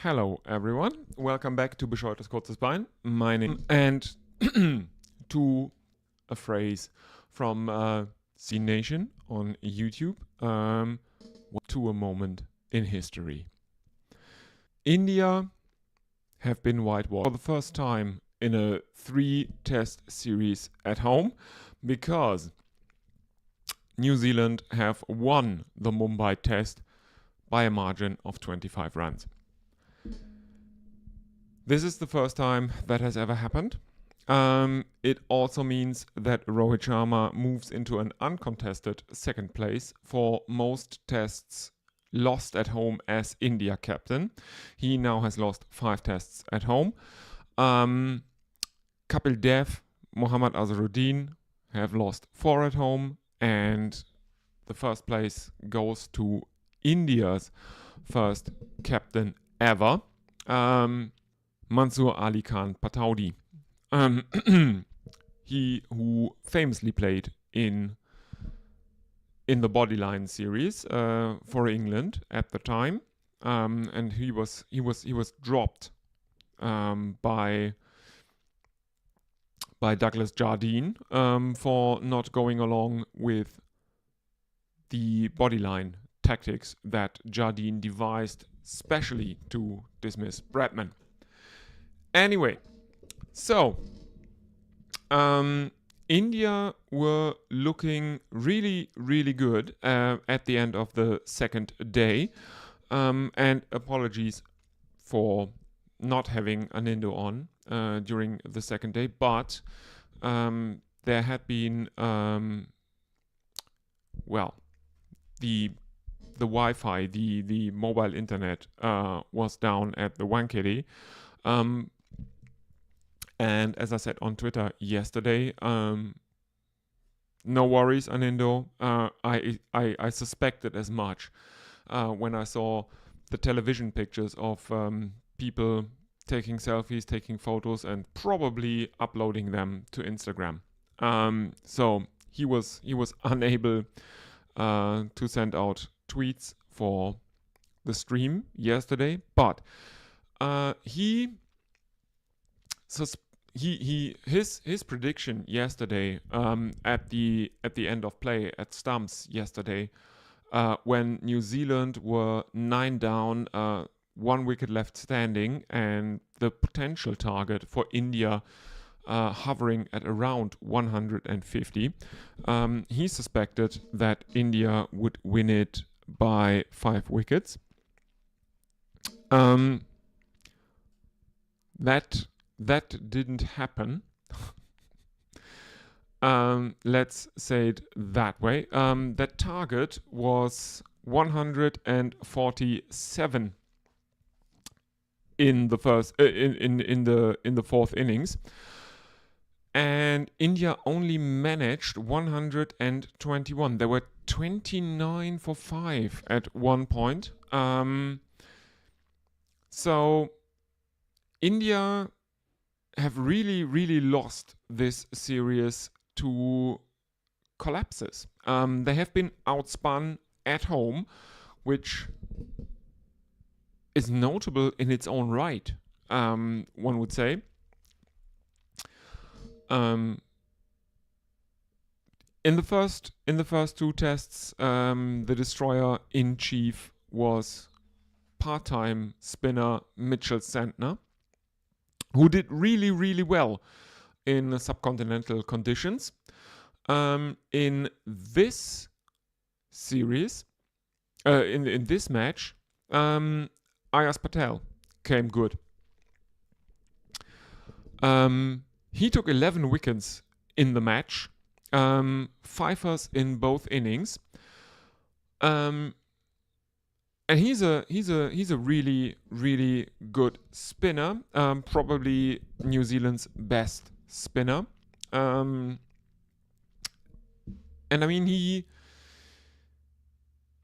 Hello everyone, welcome back to Bescheuertes kurzes Bein. My name and to a phrase from C Nation on YouTube, to a moment in history. India have been whitewashed for the first time in a 3-test series at home because New Zealand have won the Mumbai test by a margin of 25 runs. This is the first time that has ever happened. It also means that Rohit Sharma moves into an uncontested second place for most tests lost at home as India captain. He now has lost 5 tests at home. Kapil Dev, Mohammad Azharuddin have lost 4 at home, and the first place goes to India's first captain ever. Mansoor Ali Khan Pataudi. He who famously played in the Bodyline series for England at the time, and he was dropped by Douglas Jardine for not going along with the Bodyline tactics that Jardine devised specially to dismiss Bradman. Anyway, so India were looking really, really good at the end of the second day. And apologies for not having Anindo on during the second day, but there had been, the Wi-Fi, the mobile internet was down at the Wankhede. And as I said on Twitter yesterday, no worries, Anindo. I suspected as much when I saw the television pictures of people taking selfies, taking photos, and probably uploading them to Instagram. So he was unable to send out tweets for the stream yesterday, but his prediction yesterday at the end of play at Stumps yesterday, when New Zealand were 9 down, 1 wicket left standing, and the potential target for India hovering at around 150, he suspected that India would win it by 5 wickets. That didn't happen. Let's say it that way. That target was 147 in the first in the fourth innings, and India only managed 121. There were 29 for 5 at one point. So India have really, really lost this series to collapses. They have been outspun at home, which is notable in its own right, one would say. In the first 2 tests, the destroyer-in-chief was part-time spinner Mitchell Santner, who did really, really well in subcontinental conditions. In this series, in this match, Ayaz Patel came good. He took 11 wickets in the match, 5ers in both innings. And he's a really, really good spinner. Probably New Zealand's best spinner. And I mean, he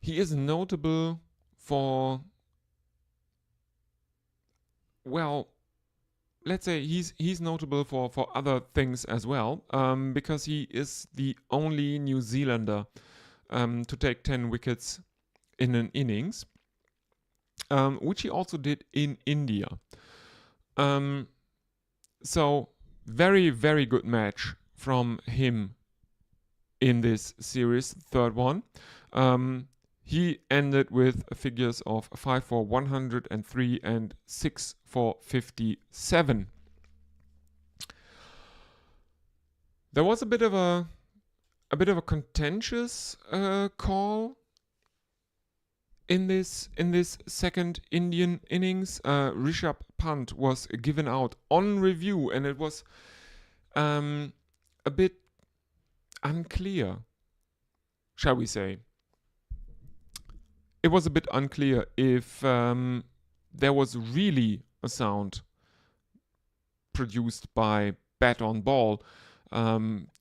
is notable for, well, let's say he's notable for other things as well, because he is the only New Zealander to take 10 wickets in an innings. which he also did in India. So very, very good match from him in this series, third one. He ended with figures of 5 for 103 and 6 for 57. There was a bit of a contentious call in this second Indian innings. Rishabh Pant was given out on review, and it was a bit unclear, shall we say. It was a bit unclear if there was really a sound produced by bat on ball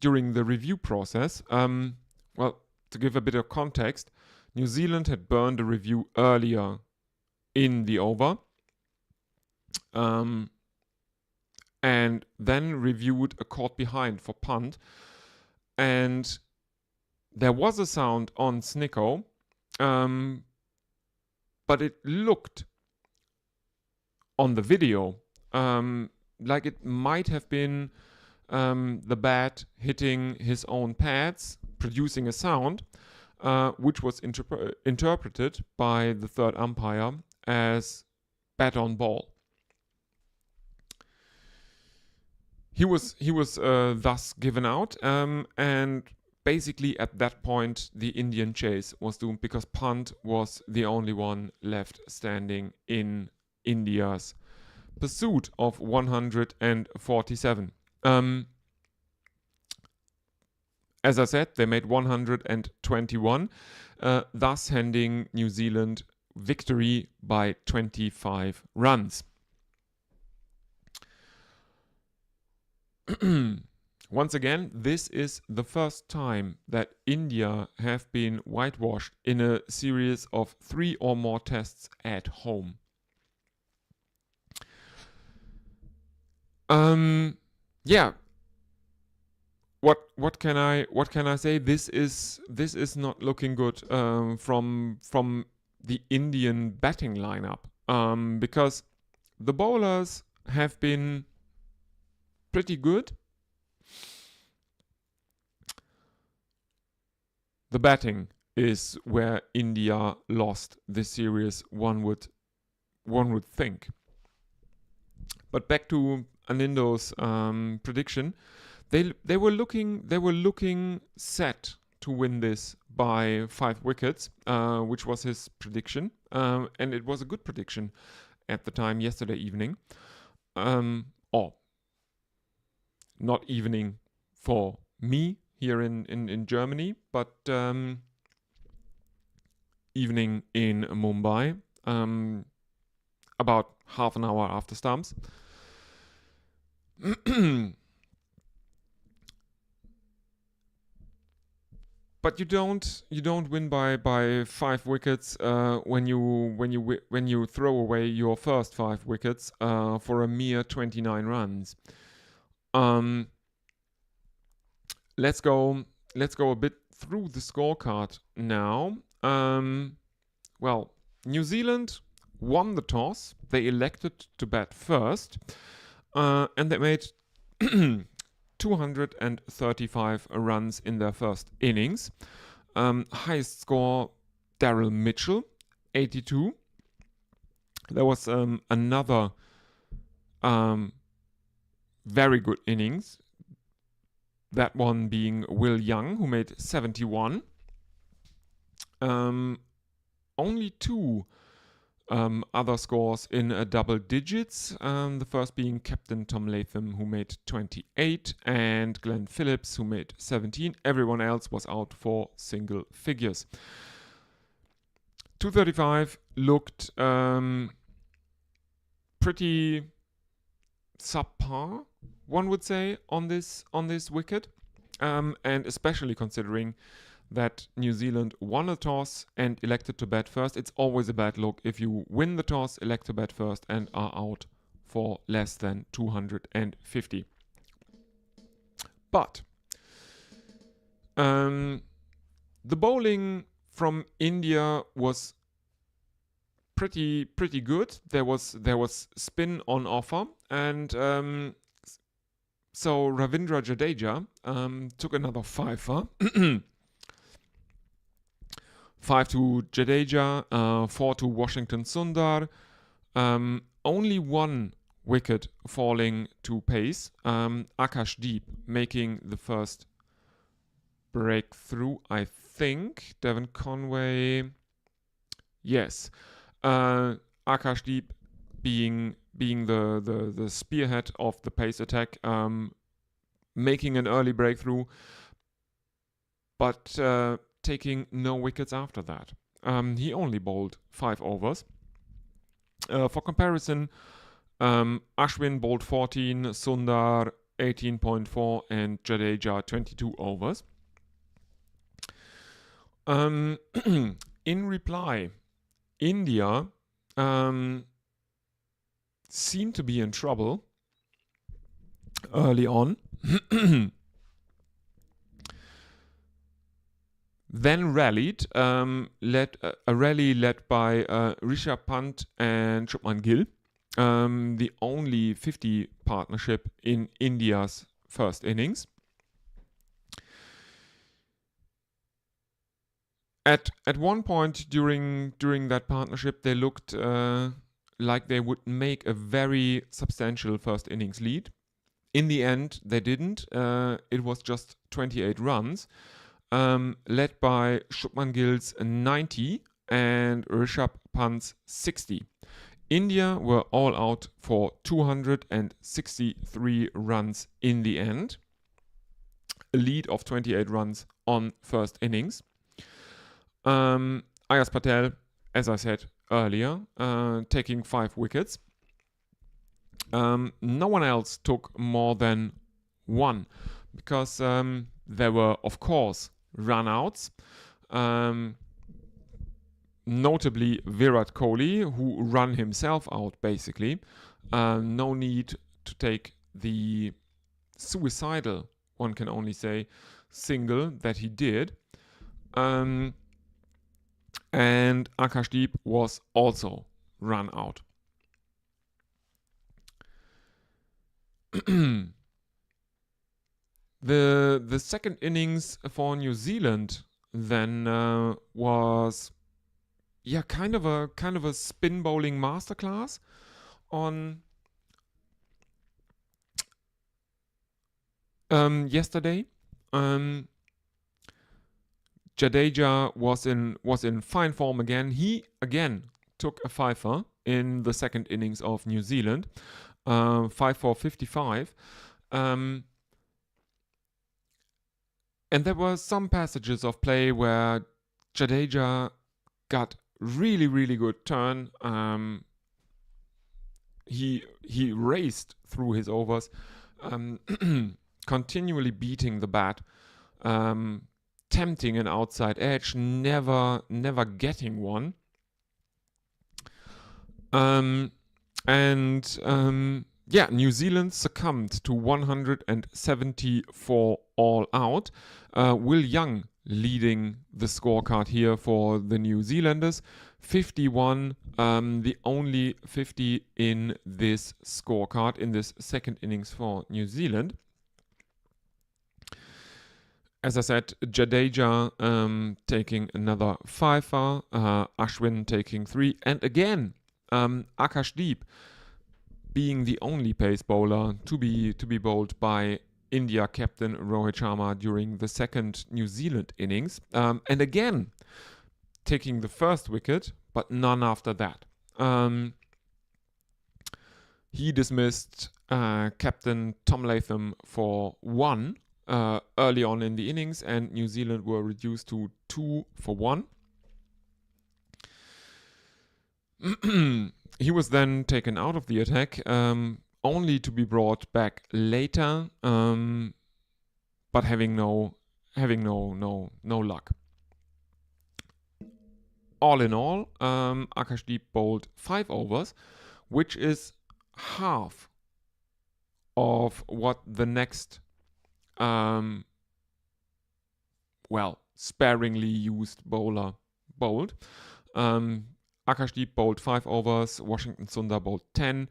during the review process. Well, to give a bit of context, New Zealand had burned a review earlier in the over, and then reviewed a caught behind for punt, and there was a sound on Snicko, but it looked on the video like it might have been the bat hitting his own pads, producing a sound, which was interpreted by the third umpire as bat on ball. He was thus given out, and basically at that point the Indian chase was doomed because Pant was the only one left standing in India's pursuit of 147. As I said, they made 121, thus handing New Zealand victory by 25 runs. Once again, this is the first time that India have been whitewashed in a series of 3 or more tests at home. Yeah. What can I say? This is not looking good from the Indian batting lineup, because the bowlers have been pretty good. The batting is where India lost this series, one would think. But back to Anindo's prediction, they were looking set to win this by 5 wickets, which was his prediction, and it was a good prediction at the time yesterday evening, or not evening for me here in Germany, but evening in Mumbai, about half an hour after stumps. But you don't win by 5 wickets when you throw away your first 5 wickets for a mere 29 runs. Let's go a bit through the scorecard now. Well, New Zealand won the toss. They elected to bat first, and they made 235 runs in their first innings. Highest score, Daryl Mitchell, 82. There was another very good innings. That one being Will Young, who made 71. Only 2 other scores in double digits. The first being Captain Tom Latham, who made 28, and Glenn Phillips, who made 17. Everyone else was out for single figures. 235 looked pretty subpar, one would say, on this wicket, and especially considering that New Zealand won a toss and elected to bat first. It's always a bad look if you win the toss, elect to bat first, and are out for less than 250. But the bowling from India was pretty good. There was spin on offer, and so Ravindra Jadeja took another fiver. 5 to Jadeja, 4 to Washington Sundar. Only one wicket falling to pace. Akashdeep making the first breakthrough, I think. Devon Conway. Yes. Akashdeep being the spearhead of the pace attack, making an early breakthrough, but taking no wickets after that. He only bowled 5 overs. For comparison, Ashwin bowled 14, Sundar 18.4, and Jadeja 22 overs. In reply, India seemed to be in trouble early on. Then rallied, a rally led by Rishabh Pant and Shubman Gill, the only 50 partnership in India's first innings. At one point during that partnership, they looked like they would make a very substantial first innings lead. In the end, they didn't. It was just 28 runs. Led by Shubman Gill's 90 and Rishabh Pant's 60. India were all out for 263 runs in the end. A lead of 28 runs on first innings. Ayaz Patel, as I said earlier, taking 5 wickets. No one else took more than 1 because there were, of course, run-outs. Notably Virat Kohli, who ran himself out basically. No need to take the suicidal, one can only say, single that he did. And Akashdeep was also run out. The second innings for New Zealand then was kind of a spin bowling masterclass on yesterday. Jadeja was in fine form again. He again took a fifer in the second innings of New Zealand, 5 for 55. And there were some passages of play where Jadeja got really, really good turn. He raced through his overs, continually beating the bat, tempting an outside edge, never getting one. New Zealand succumbed to 174 all out. Will Young leading the scorecard here for the New Zealanders. 51, the only 50 in this scorecard, in this second innings for New Zealand. As I said, Jadeja taking another fifer, Ashwin taking 3, and again, Akashdeep being the only pace bowler to be bowled by India captain Rohit Sharma during the second New Zealand innings. And again, taking the first wicket, but none after that. He dismissed captain Tom Latham for 1 early on in the innings, and New Zealand were reduced to 2 for 1. He was then taken out of the attack, only to be brought back later, but having no luck. All in all, Akashdeep bowled 5 overs, which is half of what the next, sparingly used bowler bowled. Akashdeep bowled 5 overs, Washington Sundar bowled 10,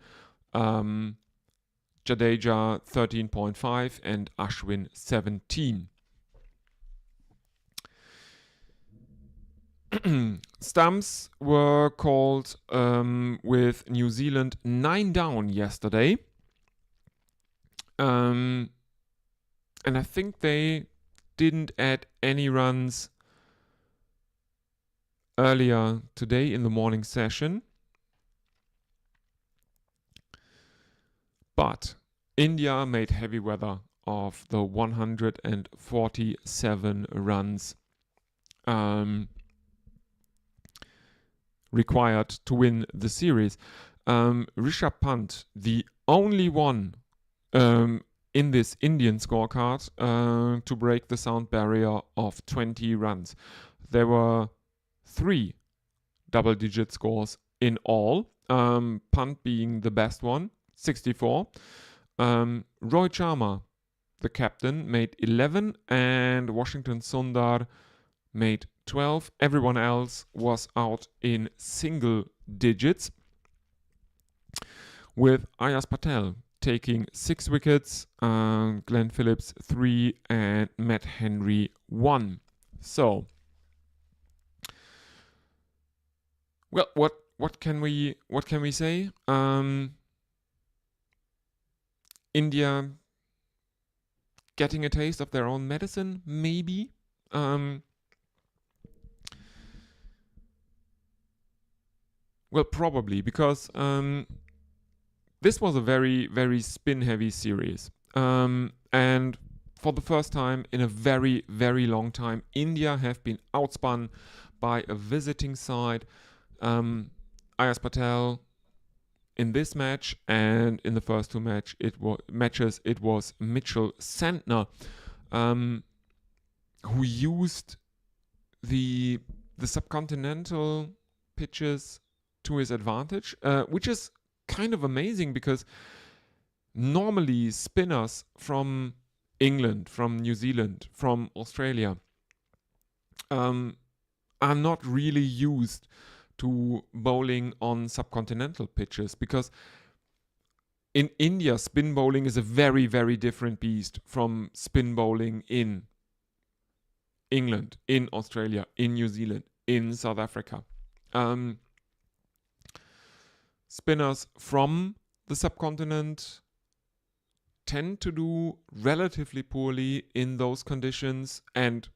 Jadeja 13.5 and Ashwin 17. Stumps were called with New Zealand 9 down yesterday. And I think they didn't add any runs earlier today in the morning session. But India made heavy weather of the 147 runs required to win the series. Rishabh Pant, the only one in this Indian scorecard to break the sound barrier of 20 runs. There were 3 double-digit scores in all, Pant being the best one, 64. Rohit Sharma, the captain, made 11 and Washington Sundar made 12. Everyone else was out in single digits, with Ayaz Patel taking 6 wickets, Glenn Phillips 3 and Matt Henry 1. So, well, what can we say? India getting a taste of their own medicine, maybe. Well, probably, because this was a very, very spin-heavy series. And for the first time in a very, very long time, India have been outspun by a visiting side. Ayaz Patel in this match, and in the first 2 matches, it was Mitchell Santner, who used the subcontinental pitches to his advantage, which is kind of amazing because normally spinners from England, from New Zealand, from Australia are not really used to bowling on subcontinental pitches, because in India, spin bowling is a very, very different beast from spin bowling in England, in Australia, in New Zealand, in South Africa. Spinners from the subcontinent tend to do relatively poorly in those conditions, and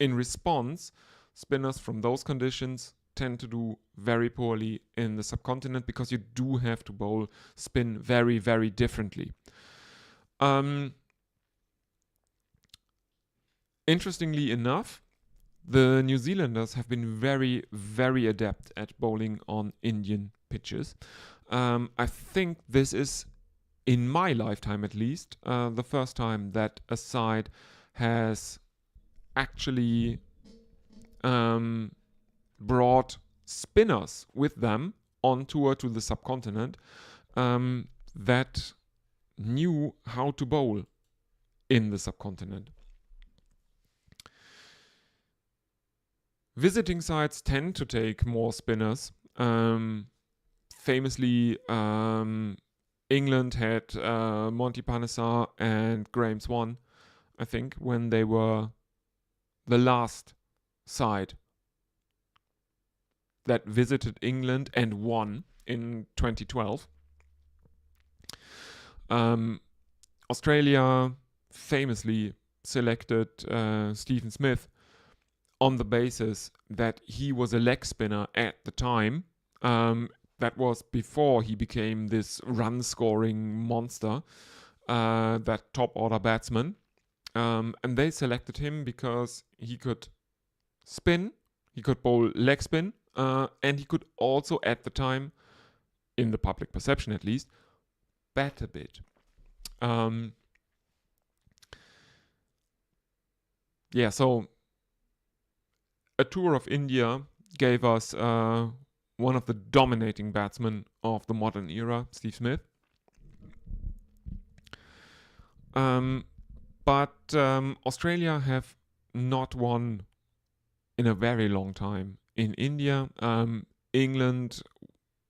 in response, spinners from those conditions tend to do very poorly in the subcontinent, because you do have to bowl spin very, very differently. Interestingly enough, the New Zealanders have been very, very adept at bowling on Indian pitches. I think this is, in my lifetime at least, the first time that a side has actually brought spinners with them on tour to the subcontinent that knew how to bowl in the subcontinent. Visiting sides tend to take more spinners. Famously, England had Monty Panesar and Graham Swan, I think, when they were the last side that visited England and won in 2012. Australia famously selected Stephen Smith on the basis that he was a leg spinner at the time. That was before he became this run-scoring monster, that top-order batsman. And they selected him because he could spin, he could bowl leg spin, and he could also, at the time, in the public perception at least, bat a bit. So a tour of India gave us one of the dominating batsmen of the modern era, Steve Smith. But Australia have not won in a very long time in India. England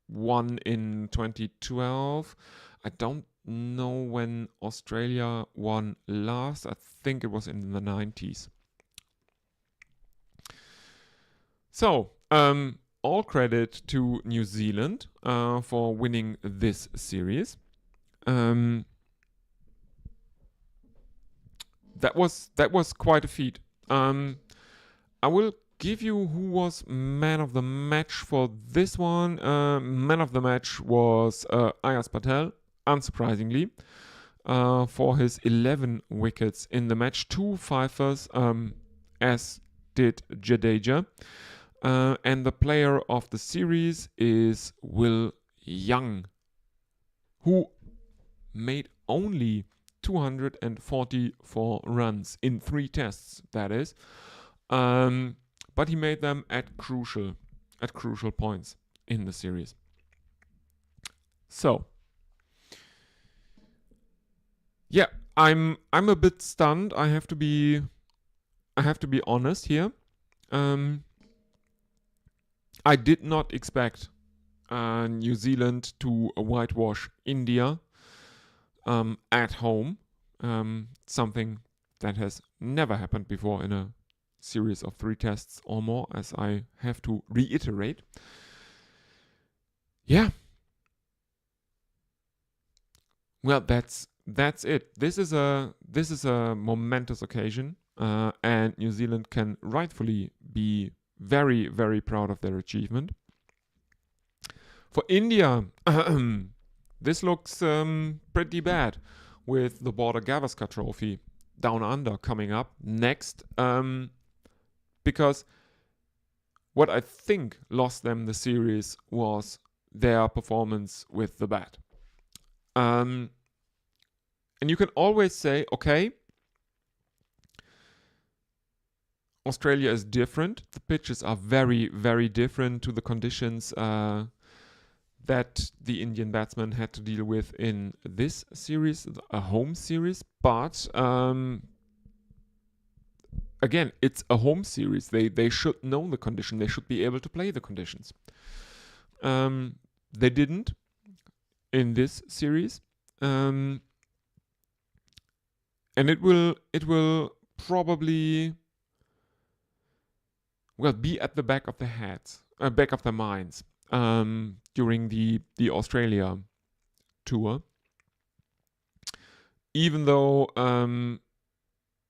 won in 2012. I don't know when Australia won last. I think it was in the 90s. So, all credit to New Zealand for winning this series. That was quite a feat. I will give you who was man of the match for this one. Man of the match was Ayaz Patel, unsurprisingly, for his 11 wickets in the match. 2 fifers, as did Jadeja. And the player of the series is Will Young, who made only 244 runs in 3 tests, that is. But he made them at crucial points in the series. So, yeah, I'm a bit stunned. I have to be honest here. I did not expect New Zealand to whitewash India at home. Something that has never happened before in a series of 3 tests or more, as I have to reiterate. Yeah. Well, that's it. This is a momentous occasion, and New Zealand can rightfully be very, very proud of their achievement. For India, this looks pretty bad, with the Border Gavaskar Trophy Down Under coming up next. Because what I think lost them the series was their performance with the bat. And you can always say, okay, Australia is different. The pitches are very, very different to the conditions that the Indian batsmen had to deal with in this series, a home series. But again, it's a home series. They should know the condition. They should be able to play the conditions. They didn't in this series. And it will probably be at the back of their minds during the Australia tour. Even though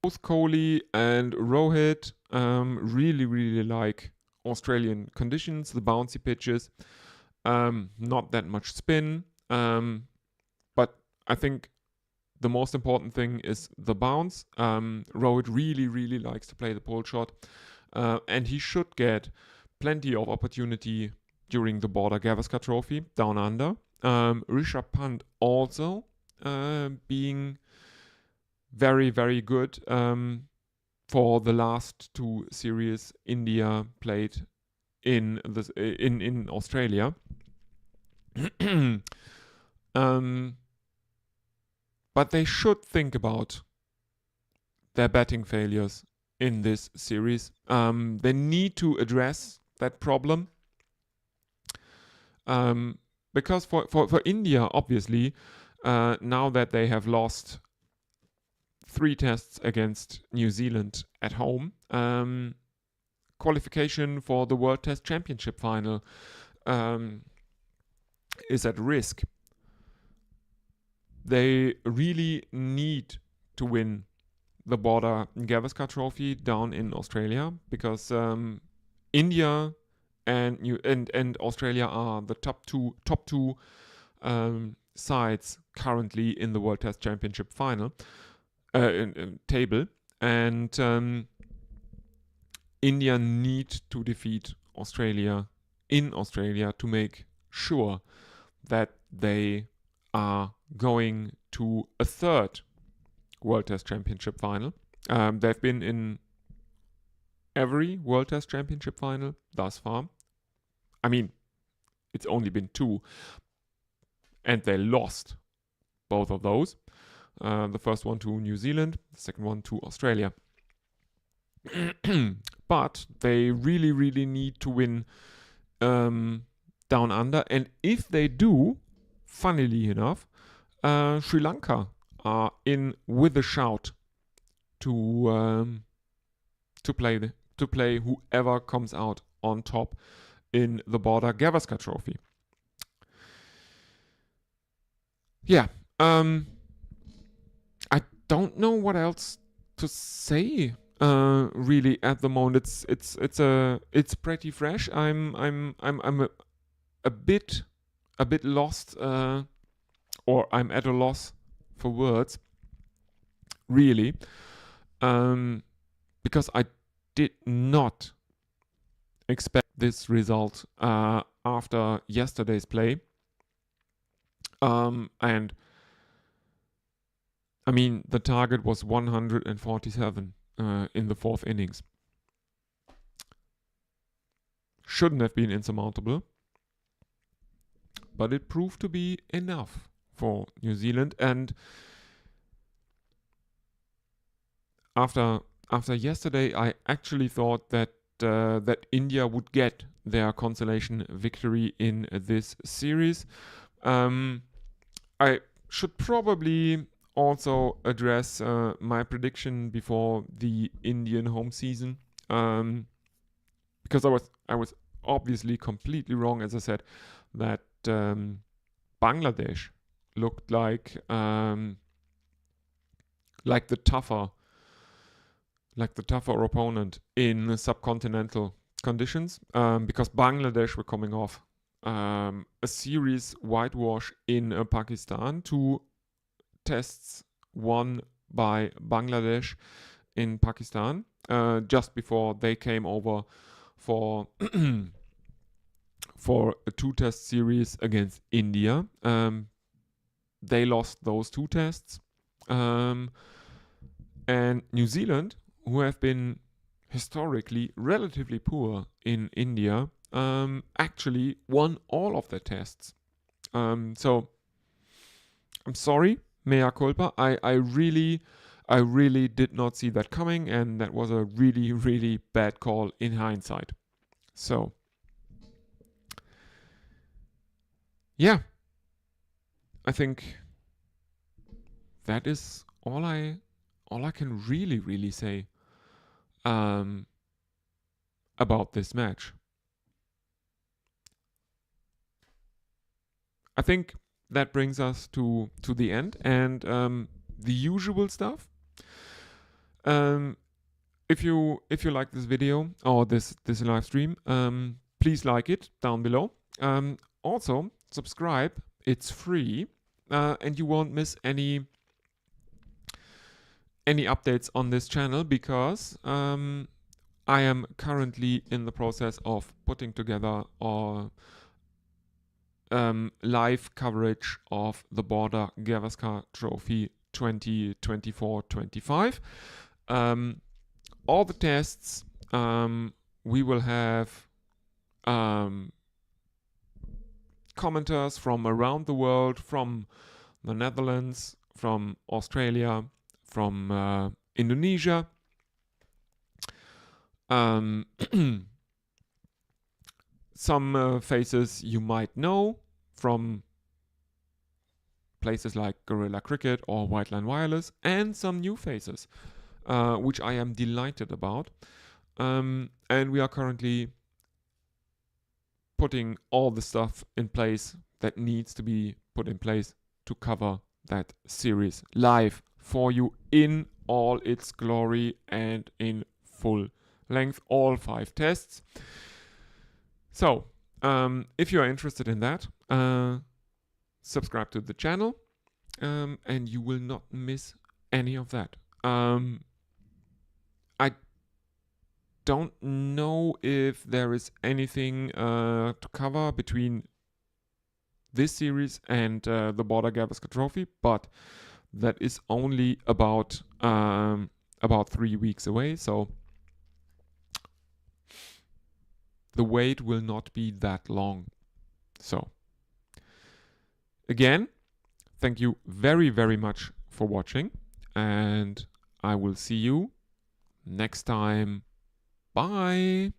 both Kohli and Rohit really, really like Australian conditions, the bouncy pitches, not that much spin, but I think the most important thing is the bounce. Rohit really, really likes to play the pole shot, and he should get plenty of opportunity during the Border Gavaskar Trophy Down Under. Rishabh Pant also being very, very good for the last 2 series India played in Australia. But they should think about their batting failures in this series. They need to address that problem. Because for India, obviously, now that they have lost 3 tests against New Zealand at home, qualification for the World Test Championship final is at risk. They really need to win the Border Gavaskar Trophy down in Australia, because India and Australia are the top two sides currently in the World Test Championship final table, and India need to defeat Australia in Australia to make sure that they are going to a 3rd World Test Championship final. They've been in every World Test Championship final thus far. I mean, it's only been 2, and they lost both of those. The first one to New Zealand, the second one to Australia. but they really, really need to win down under. And if they do, funnily enough, Sri Lanka are in with a shout to play whoever comes out on top in the Border Gavaskar Trophy. Yeah, I don't know what else to say. Really, at the moment, it's pretty fresh. I'm a bit lost, or I'm at a loss for words. Really, because I did not expect this result after yesterday's play. And I mean, the target was 147 in the fourth innings. Shouldn't have been insurmountable, but it proved to be enough for New Zealand. And after yesterday, I actually thought that that India would get their consolation victory in this series. I should probably also address my prediction before the Indian home season, because I was obviously completely wrong, as I said, that Bangladesh looked like the tougher opponent in subcontinental conditions, because Bangladesh were coming off a series whitewash in Pakistan, 2 tests won by Bangladesh in Pakistan, just before they came over for for a 2-test series against India. They lost those 2 tests, and New Zealand, who have been historically relatively poor in India, actually won all of their tests. So I'm sorry, mea culpa. I really did not see that coming, and that was a really, really bad call in hindsight. So yeah, I think that is all I can really say about this match. I think that brings us to the end, and the usual stuff. If you like this video or this live stream, please like it down below. Also subscribe, it's free, and you won't miss any updates on this channel, because I am currently in the process of putting together live coverage of the Border Gavaskar Trophy 2024-25. All the tests, we will have commenters from around the world, from the Netherlands, from Australia, from Indonesia. Some faces you might know from places like Gorilla Cricket or White Line Wireless, and some new faces, which I am delighted about. And we are currently putting all the stuff in place that needs to be put in place to cover that series live for you in all its glory and in full length, all 5 tests. So, if you are interested in that, subscribe to the channel, and you will not miss any of that. I don't know if there is anything to cover between this series and the Border Gavaskar Trophy, but that is only about 3 weeks away, so the wait will not be that long. So, again, thank you very, very much for watching, and I will see you next time. Bye.